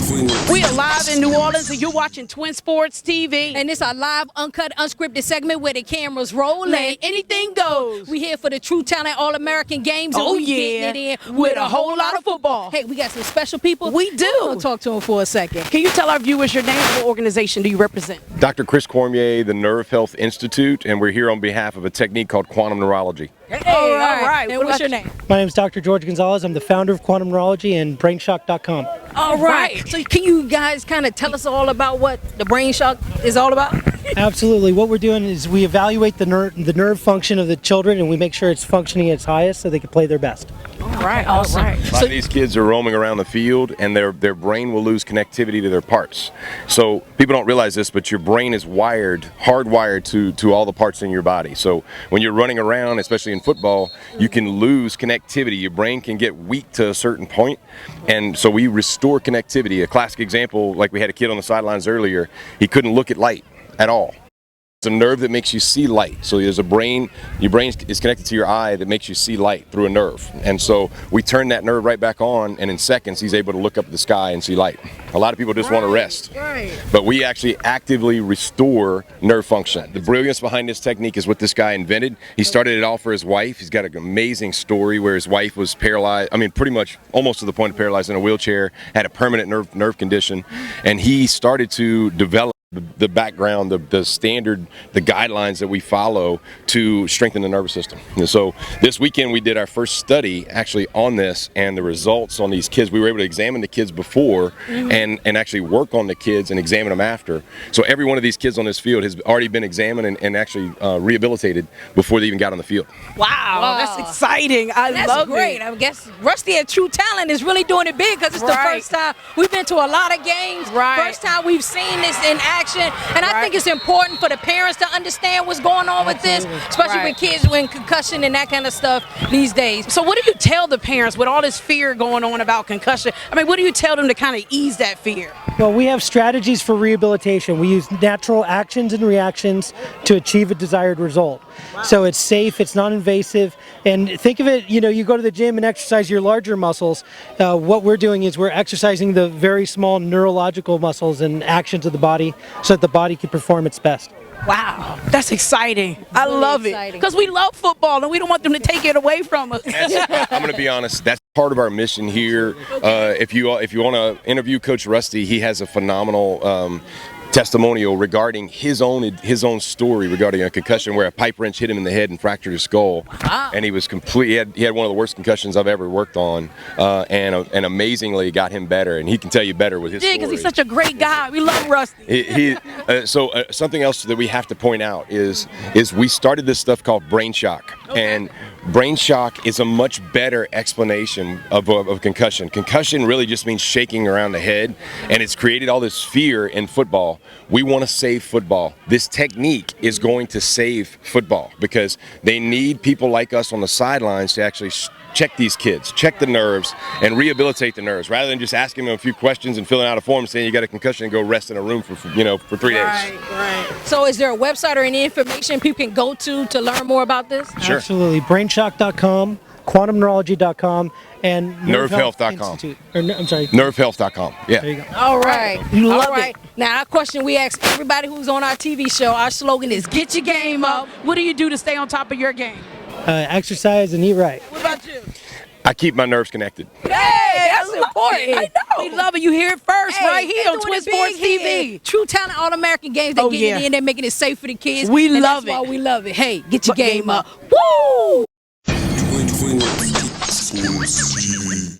We are live in New Orleans and you're watching Twin Sports TV. And it's our live, uncut, unscripted segment where the cameras roll and anything goes. We here for the True Talent All-American Games. And we getting it in with a whole lot of football. Hey, we got some special people. We do. We'll talk to them for a second. Can you tell our viewers your name and what organization do you represent? Dr. Chris Cormier, the Nerve Health Institute, and we're here on behalf of a technique called quantum neurology. Hey, all right. And what's your name? My name is Dr. George Gonzales. I'm the founder of Quantum Neurology and BrainShock.com. All right. So can you guys kind of tell us all about what the brain shock is all about? Absolutely. What we're doing is we evaluate the nerve function of the children and we make sure it's functioning at its highest so they can play their best. All right, awesome. A lot of these kids are roaming around the field and their brain will lose connectivity to their parts. So people don't realize this, but your brain is hardwired to all the parts in your body. So when you're running around, especially in football, you can lose connectivity. Your brain can get weak to a certain point, and so we restore connectivity. A classic example, like we had a kid on the sidelines earlier, he couldn't look at light at all. It's a nerve that makes you see light. So there's your brain is connected to your eye that makes you see light through a nerve. And so we turn that nerve right back on, and in seconds he's able to look up at the sky and see light. A lot of people just want to rest. But we actually actively restore nerve function. The brilliance behind this technique is what this guy invented. He started it all for his wife. He's got an amazing story where his wife was paralyzed, pretty much almost to the point of paralyzed in a wheelchair, had a permanent nerve condition, and he started to develop the background, the standard, the guidelines that we follow to strengthen the nervous system. And so this weekend we did our first study actually on this, and the results on these kids, we were able to examine the kids before and actually work on the kids and examine them after. So every one of these kids on this field has already been examined and actually rehabilitated before they even got on the field. Wow. That's exciting. That's great. I guess Rusty at True Talent is really doing it big because it's the first time we've been to a lot of games. First time we've seen this in action. And I think it's important for the parents to understand what's going on with this, especially with kids with concussion and that kind of stuff these days. So what do you tell the parents with all this fear going on about concussion? What do you tell them to kind of ease that fear? Well, we have strategies for rehabilitation. We use natural actions and reactions to achieve a desired result. So it's safe, it's non-invasive, and think of it, you go to the gym and exercise your larger muscles. What we're doing is we're exercising the very small neurological muscles and actions of the body so that the body can perform its best. Wow, that's exciting. I love it because we love football and we don't want them to take it away from us. I'm going to be honest, that's part of our mission here. If you want to interview Coach Rusty, he has a phenomenal testimonial regarding his own story regarding a concussion where a pipe wrench hit him in the head and fractured his skull. And he was he had one of the worst concussions I've ever worked on, and amazingly got him better, and he can tell you better with his story. Because he's such a great guy. We love Rusty. So something else that we have to point out is we started this stuff called brain shock. And brain shock is a much better explanation of concussion. Concussion really just means shaking around the head, and it's created all this fear in football. We want to save football. This technique is going to save football because they need people like us on the sidelines to actually check these kids, check the nerves, and rehabilitate the nerves, rather than just asking them a few questions and filling out a form saying you got a concussion and go rest in a room for 3 days. Right. So is there a website or any information people can go to learn more about this? Sure. Absolutely. BrainShock.com, QuantumNeurology.com, and NerveHealth.com. NerveHealth.com. Yeah. There you go. All right. Love it. Now, our question we ask everybody who's on our TV show, our slogan is get your game up. What do you do to stay on top of your game? Exercise and eat right. What about you? I keep my nerves connected. Hey, that's important. I know. We love it. You hear it first right here on Twin Sports TV. True Talent All-American Games. They're getting it in. They're making it safe for the kids. We love it. That's why we love it. Hey, get your game up. Woo! Twin Sports TV.